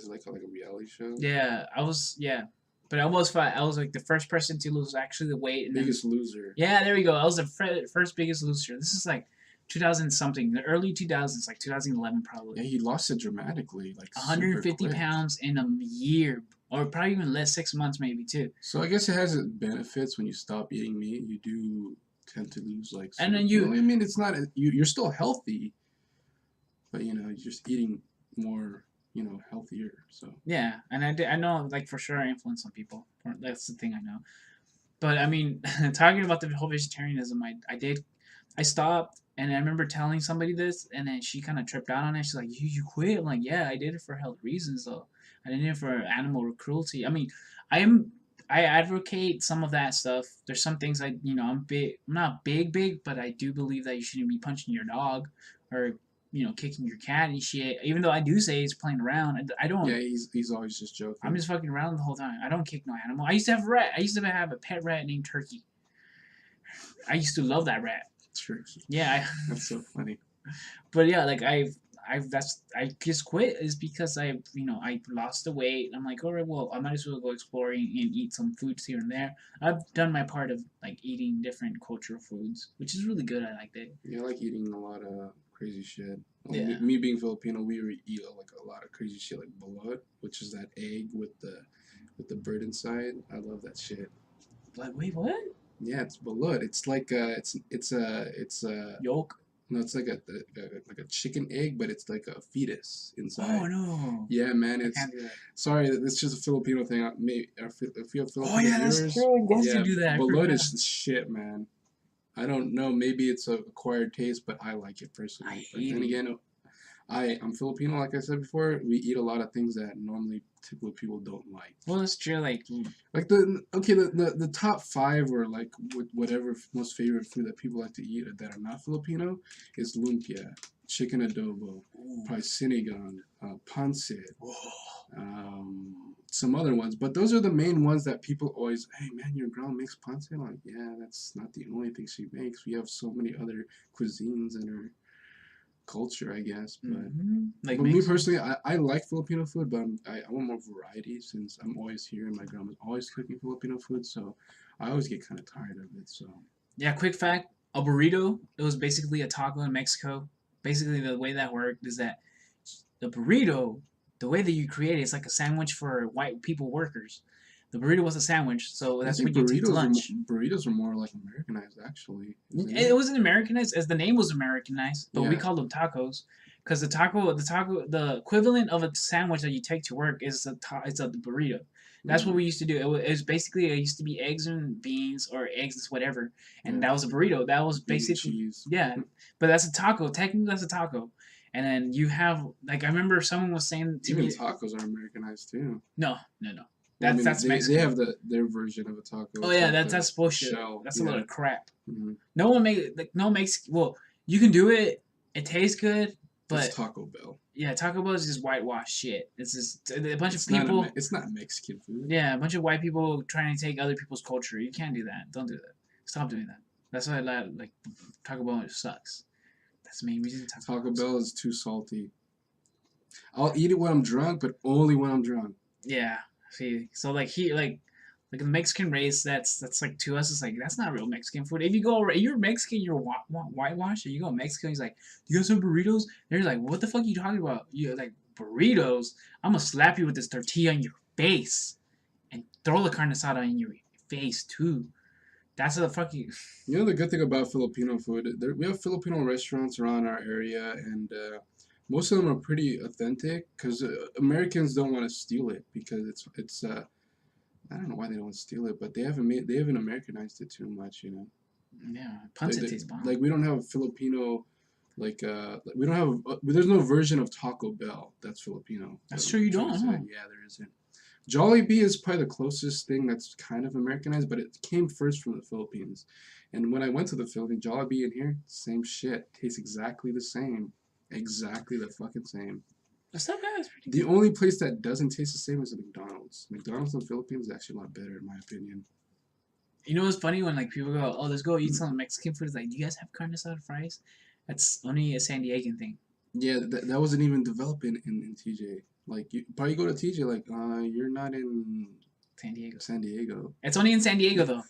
it like a reality show? Yeah, I was. Yeah, but I was fat. I was like the first person to lose actually the weight. And Biggest Loser. Yeah, there we go. I was the first Biggest Loser. This is like 2000 something, the early 2000s, like 2011 probably. Yeah, he lost it dramatically, like 150 pounds in a year, or probably even less, 6 months maybe too. So I guess it has its benefits when you stop eating meat. You do tend to lose like. And then I mean, it's not you're still healthy, but you're just eating more, healthier. So. Yeah, and I know like for sure I influence some people. That's the thing I know. But I mean, talking about the whole vegetarianism, I stopped, and I remember telling somebody this, and then she kind of tripped out on it. She's like, "You quit?" I'm like, "Yeah, I did it for health reasons, though. I didn't do it for animal cruelty. I mean, I advocate some of that stuff. There's some things I'm not big, but I do believe that you shouldn't be punching your dog, or kicking your cat and shit. Even though I do say he's playing around, I don't. Yeah, he's always just joking. I'm just fucking around the whole time. I don't kick no animal. I used to have a rat. I used to have a pet rat named Turkey. I used to love that rat. True. Yeah, that's so funny. But yeah, like I just quit is because I lost the weight. I'm like, all right, well, I might as well go exploring and eat some foods here and there. I've done my part of like eating different cultural foods, which is really good. I liked it. Yeah, I like eating a lot of crazy shit. Yeah. Me being Filipino, we eat like a lot of crazy shit, like balut, which is that egg with the bird inside. I love that shit. Like, wait, what? Yeah, it's balut. It's like it's a yolk. No, it's like a chicken egg, but it's like a fetus inside. Oh no! Yeah, man, it's. I can't do that. Sorry, it's just a Filipino thing. If you have Filipino that's viewers, true. I guess you do that. Balut is the shit, man. I don't know. Maybe it's a acquired taste, but I like it personally. But then again, I'm Filipino, like I said before. We eat a lot of things that normally typical people don't like. Well, that's true. Like the top 5 or like whatever most favorite food that people like to eat that are not Filipino is lumpia, chicken adobo, probably sinigang, pancit, some other ones. But those are the main ones that people always, hey man, your grandma makes pancit. I'm like, yeah, that's not the only thing she makes. We have so many other cuisines in our culture, I guess. But, but me personally, I like Filipino food, but I want more variety since I'm always here and my grandma's always cooking Filipino food, so I always get kind of tired of it. So yeah, quick fact: a burrito, it was basically a taco in Mexico. Basically, the way that worked is that the burrito, the way that you create it, is like a sandwich for white people workers. The burrito was a sandwich, so that's what you take to lunch. Burritos are more like Americanized, actually. It wasn't Americanized, as the name was Americanized, but we called them tacos, because the equivalent of a sandwich that you take to work is a burrito. That's what we used to do. It was basically, it used to be eggs and beans or eggs, whatever, and that was a burrito. That was basically cheese. Yeah, but that's a taco. Technically, that's a taco. And then you have like I remember someone was saying to Even me, tacos are Americanized too. no. Well, That's they Mexican. have their version of a taco. Oh It's yeah, like the that's bullshit. shell. That's a Yeah. load of crap. Mm-hmm. No one make like no Mexican. Well, you can do it. It tastes good, but It's Taco Bell. yeah, Taco Bell is just whitewashed shit. It's just a bunch It's of people. it's not Mexican food. Yeah, a bunch of white people trying to take other people's culture. You can't do that. Don't do that. Stop doing that. That's why I like Taco Bell sucks. That's the main reason Taco Bell is too salty. I'll eat it when I'm drunk, but only when I'm drunk. Yeah. See, so like the Mexican race, that's like to us, it's like that's not real Mexican food. If you're Mexican, you're whitewashed. Or you go Mexico, he's like, do you guys have burritos? They're like, what the fuck are you talking about? You like burritos? I'm gonna slap you with this tortilla in your face, and throw the carne asada in your face too. That's the fucking. You know the good thing about Filipino food, we have Filipino restaurants around our area, and most of them are pretty authentic because Americans don't want to steal it because it's I don't know why they don't steal it, but they haven't Americanized it too much, you know. Yeah, punta tastes bomb. Like we don't have Filipino, we don't have there's no version of Taco Bell that's Filipino. That's true. You don't. Huh? Yeah, there isn't. Jollibee is probably the closest thing that's kind of Americanized, but it came first from the Philippines. And when I went to the Philippines, Jollibee in here, same shit. Tastes exactly the same. Exactly the fucking same. That's not bad. It's pretty The good. only place that doesn't taste the same is McDonald's. McDonald's in the Philippines is actually a lot better, in my opinion. You know what's funny when like people go, oh, let's go eat some Mexican food. It's like, do you guys have carne asada fries? That's only a San Diegan thing. Yeah, that wasn't even developed in TJ. Like, you probably go to TJ, like, you're not in San Diego. It's only in San Diego though.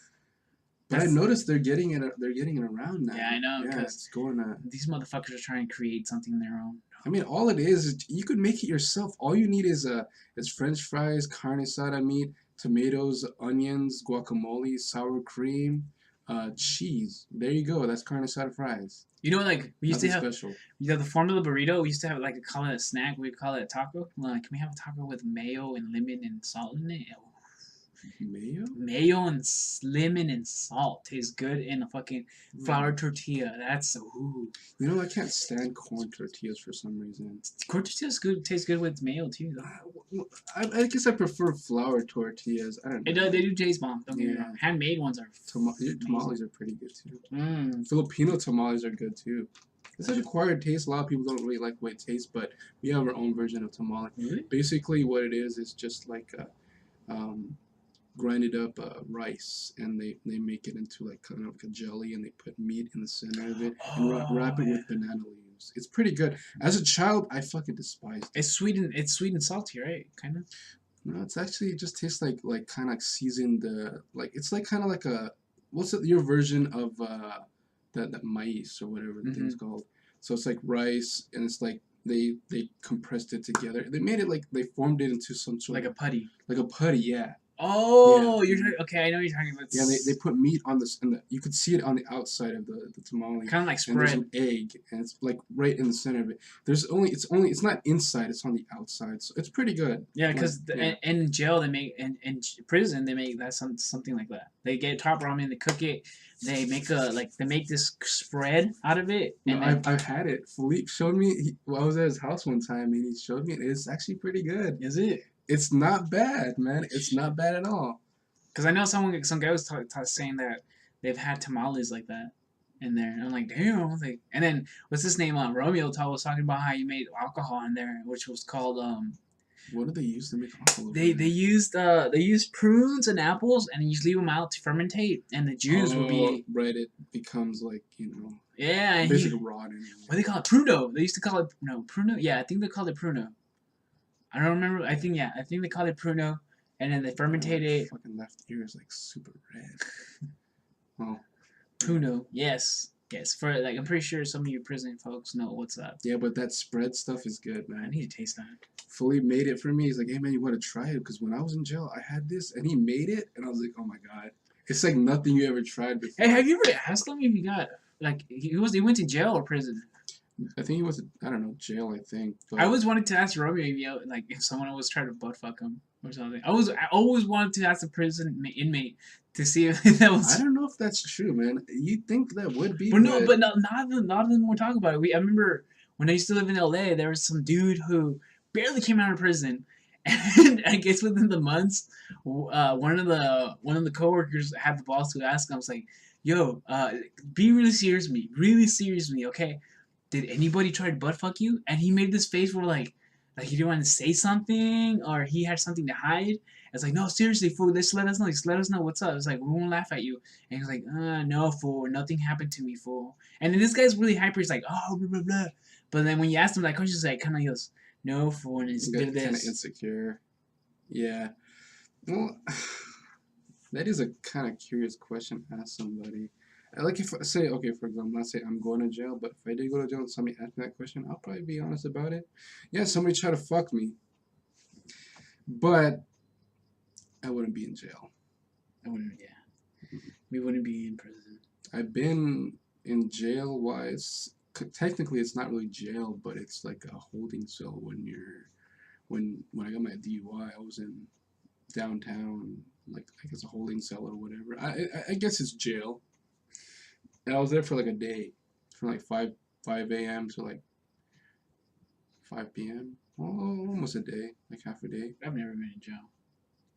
But I noticed they're getting it around now. Yeah, I know. Yeah, it's going these motherfuckers are trying to create something their own. I mean, all it is you could make it yourself. All you need is French fries, carne asada meat, tomatoes, onions, guacamole, sour cream, cheese. There you go. That's carne asada fries. You know, like we used Nothing to have. special. You know, the form of the burrito. We used to have like call it a snack. We call it a taco. Like, can we have a taco with mayo and lemon and salt in it? Mayo? Mayo and lemon and salt tastes good in a fucking flour tortilla. That's ooh. You know, I can't stand corn tortillas for some reason. Corn tortillas tastes good with mayo too. Though. I guess I prefer flour tortillas. I don't know. They do taste bomb. Don't get me wrong. Handmade ones are. Your tamales are pretty good too. Mm. Filipino tamales are good too. It's such a acquired taste. A lot of people don't really like the way it tastes, but we have our own version of tamale. Really? Basically, what it is just like grinded up rice, and they make it into like kind of like a jelly, and they put meat in the center of it and wrap it with banana leaves. It's pretty good. As a child, I fucking despised it. It's sweet and salty, right? Kind of. No, it's actually it just tastes like kind of like seasoned like it's like kind of like a your version of that maize or whatever the thing's called. So it's like rice, and it's like they compressed it together. They made it like they formed it into some sort like a putty. Like a putty, yeah. Oh, you're talking. Okay, I know you're talking about. Yeah, they put meat on this, and you could see it on the outside of the tamale. Kind of like and there's spread. an egg, and it's like right in the center of it. It's not inside; it's on the outside. So it's pretty good. Yeah, because in jail they make in prison they make that something like that. They get top ramen, they cook it, they make this spread out of it. And no, I've had it. Philippe showed me. I was at his house one time, and he showed me. It's actually pretty good. Is it? It's not bad, man. It's not bad at all. Because I know some guy was saying that they've had tamales like that in there. And I'm like, damn. And then what's his name? Romeo was talking about how you made alcohol in there, which was called What do they use to make alcohol? They used prunes and apples, and you just leave them out to fermentate, and the juice would be right. It becomes like yeah, basically rotten. What do they call it? Pruno. They used to call it pruno. Yeah, I think they called it pruno. I don't remember. I think they called it pruno, and then they fermented it. Fucking left ear is like super red. Oh. Pruno. Yes. For like, I'm pretty sure some of you prison folks know what's up. Yeah, but that spread stuff is good, man. I need to taste that. Philippe made it for me. He's like, hey man, you want to try it? Because when I was in jail, I had this, and he made it, and I was like, oh my god, it's like nothing you ever tried before. Hey, have you ever asked him if he got like he went to jail or prison? I think he was, I don't know, jail. I think. But I always wanted to ask Romeo if someone was trying to butt fuck him or something. I always wanted to ask a prison inmate to see if that was. I don't know if that's true, man. You'd think that would be. But no, not of them we're talking about it. I remember when I used to live in LA, there was some dude who barely came out of prison, and I guess within the months, one of the coworkers had the balls to ask him. I was like, "Yo, be really serious with me, okay? Did anybody try to butt fuck you?" And he made this face where like he didn't want to say something or he had something to hide. It's like, no, seriously, fool, just let us know. Just let us know what's up. It's like, we won't laugh at you. And he's like, no, fool, nothing happened to me, fool. And then this guy's really hyper. He's like, oh, blah, blah, blah. But then when you ask him that question, he's like, kind of goes, no, fool, and it's You did got kind of this. insecure. Yeah. Well, that is a kind of curious question to ask somebody. Like if I say, okay, for example, let's say I'm going to jail, but if I did go to jail and somebody asked me that question, I'll probably be honest about it. Yeah, somebody tried to fuck me, but I wouldn't be in jail. I wouldn't, yeah. We wouldn't be in prison. I've been in jail. Technically it's not really jail, but it's like a holding cell when I got my DUI. I was in downtown, like I guess a holding cell or whatever. I guess it's jail. And I was there for like a day, from like 5 a.m. to like 5 p.m. Oh, almost a day, like half a day. I've never been in jail.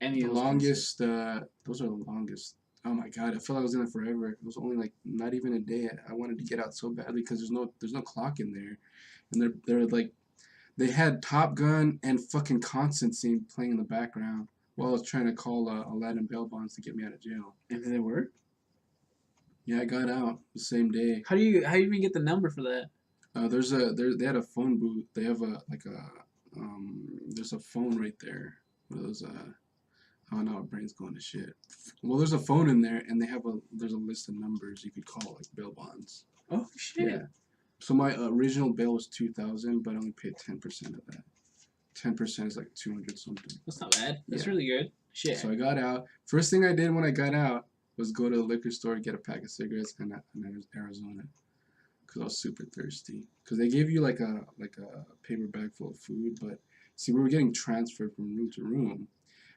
Any The of those longest, those are the longest. Oh my god, I felt like I was in there forever. It was only like not even a day. I wanted to get out so badly because there's no clock in there, and they're like they had Top Gun and fucking Constantine playing in the background while I was trying to call Aladdin bail bonds to get me out of jail. And did they work? Yeah, I got out the same day. How do you even get the number for that? They had a phone booth. They have there's a phone right there. One of those oh no, my brain's going to shit. Well, there's a phone in there, and there's a list of numbers you could call, like bail bonds. Oh shit. Yeah. So my original bail was 2,000, but I only paid 10% of that. 10% is like 200 something. That's not bad. That's Yeah. really good. Shit. So I got out. First thing I did when I got out was go to the liquor store, get a pack of cigarettes, and Arizona, because I was super thirsty. Because they gave you like a paper bag full of food, but see, we were getting transferred from room to room,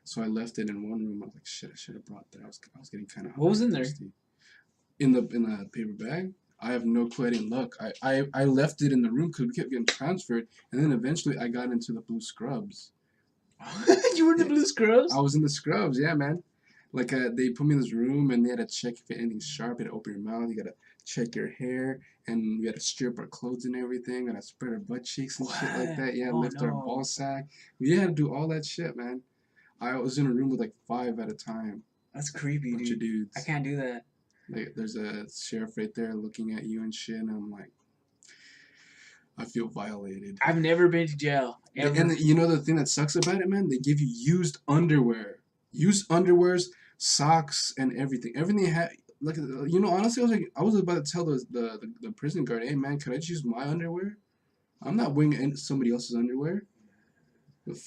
so I left it in one room. I was like, shit, I should have brought that. I was getting kind of What was in there? In the paper bag. I have no clue. I didn't look. I left it in the room because we kept getting transferred, and then eventually I got into the blue scrubs. You were in the blue scrubs? I was in the scrubs, yeah, man. Like they put me in this room and they had to check if anything's sharp. You had to open your mouth. You gotta check your hair, and we had to strip our clothes and everything. And I spread our butt cheeks and shit like that. Yeah, Oh, lift our no. ball sack. We had to do all that shit, man. I was in a room with like 5 at a time. That's creepy, Bunch of dude. dudes. I can't do that. Like there's a sheriff right there looking at you and shit, and I'm like, I feel violated. I've never been to jail. Ever. And you know the thing that sucks about it, man? They give you used underwear. Used underwears, socks, and everything. Everything had like honestly, I was about to tell the prison guard, hey man, could I just use my underwear? I'm not wearing somebody else's underwear. With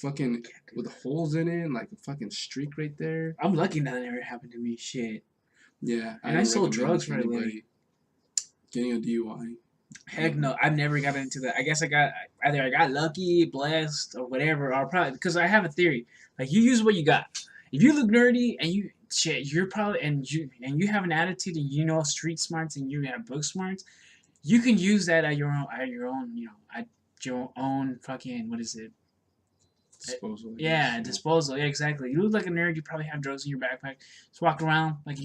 holes in it and like a fucking streak right there. I'm lucky that never happened to me. Shit. Yeah. And I sold drugs for a living. Getting a DUI. Heck no, I've never gotten into that. I guess I got lucky, blessed, or whatever. Or probably because I have a theory. Like you use what you got. If you look nerdy and you're probably and you have an attitude and you know street smarts and you have book smarts, you can use that at your own fucking what is it? Disposal. Yeah, disposal. Yeah, exactly. You look like a nerd. You probably have drugs in your backpack. Just walk around like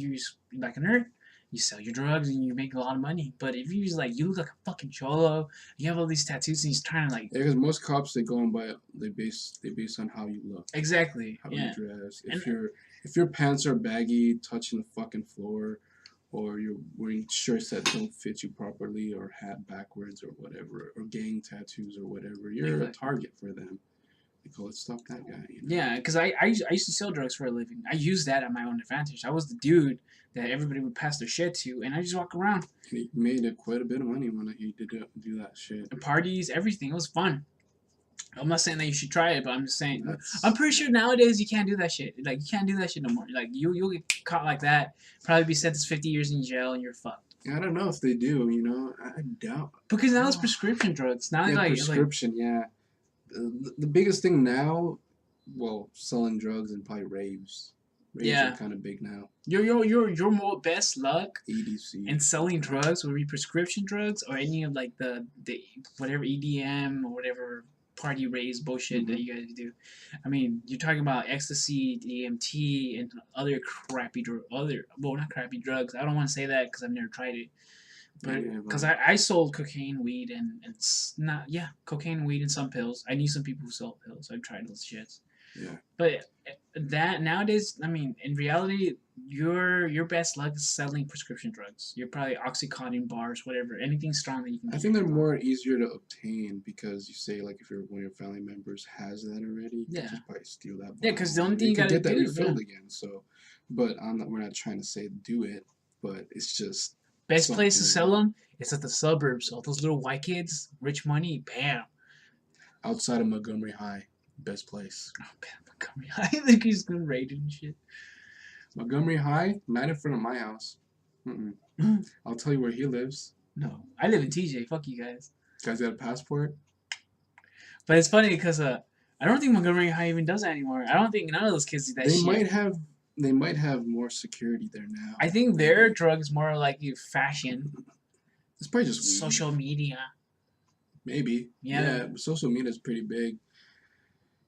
like a nerd. You sell your drugs and you make a lot of money. But if you you look like a fucking cholo, you have all these tattoos and he's trying to like. Yeah, because most cops they go on by they base on how you look. Exactly. How Yeah. you dress. If your pants are baggy, touching the fucking floor, or you're wearing shirts that don't fit you properly, or hat backwards, or whatever, or gang tattoos, or whatever, you're a target for them. They go, let's stop that guy. You know? Yeah, because I used to sell drugs for a living. I used that at my own advantage. I was the dude that everybody would pass their shit to, and I just walk around. And he made quite a bit of money when he did do that shit. And parties, everything. It was fun. I'm not saying that you should try it, but I'm just saying. I'm pretty sure nowadays you can't do that shit. Like you can't do that shit no more. Like you'll get caught like that, probably be sentenced 50 years in jail, and you're fucked. I don't know if they do. I doubt. Because now it's prescription drugs. Now Yeah, prescription. Yeah. The biggest thing now, well, selling drugs and probably raves. Raves Yeah. are kind of big now. Your more best luck EDC. in selling drugs would be prescription drugs or any of like the whatever EDM or whatever party raves bullshit that you guys do. I mean, you're talking about ecstasy, DMT, and other crappy not crappy drugs. I don't want to say that because I've never tried it. But because I sold cocaine, weed, and cocaine, weed, and some pills. I knew some people who sell pills. I've tried those shits. Yeah. But that nowadays, I mean, in reality, your best luck is selling prescription drugs. You're probably Oxycontin bars, whatever, anything strong that you can. I think they're more easier to obtain because you say like if one of your family members has that already, you can just probably steal that. Yeah, because the only thing you gotta get that do, refilled again. So, but we're not trying to say do it, but it's just best place to sell them is at the suburbs. All those little white kids, rich money, bam. Outside of Montgomery High, best place. Oh, bam, Montgomery High. I think he's been raided and shit. Montgomery High, not in front of my house. I'll tell you where he lives. No, I live in TJ. Fuck you guys. Guys got a passport. But it's funny because I don't think Montgomery High even does that anymore. I don't think none of those kids do that shit. They might have more security there now. I think their drugs more like fashion. It's probably just weed. Social media. Maybe. Yeah. Social media is pretty big.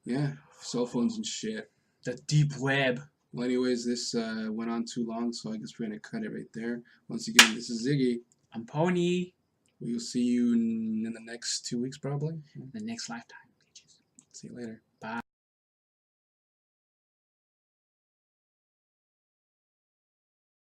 Yeah. Cell phones and shit. The deep web. Well, anyways, this went on too long, so I guess we're going to cut it right there. Once again, this is Ziggy. I'm Pony. We will see you in the next 2 weeks, probably. The next lifetime, bitches. See you later.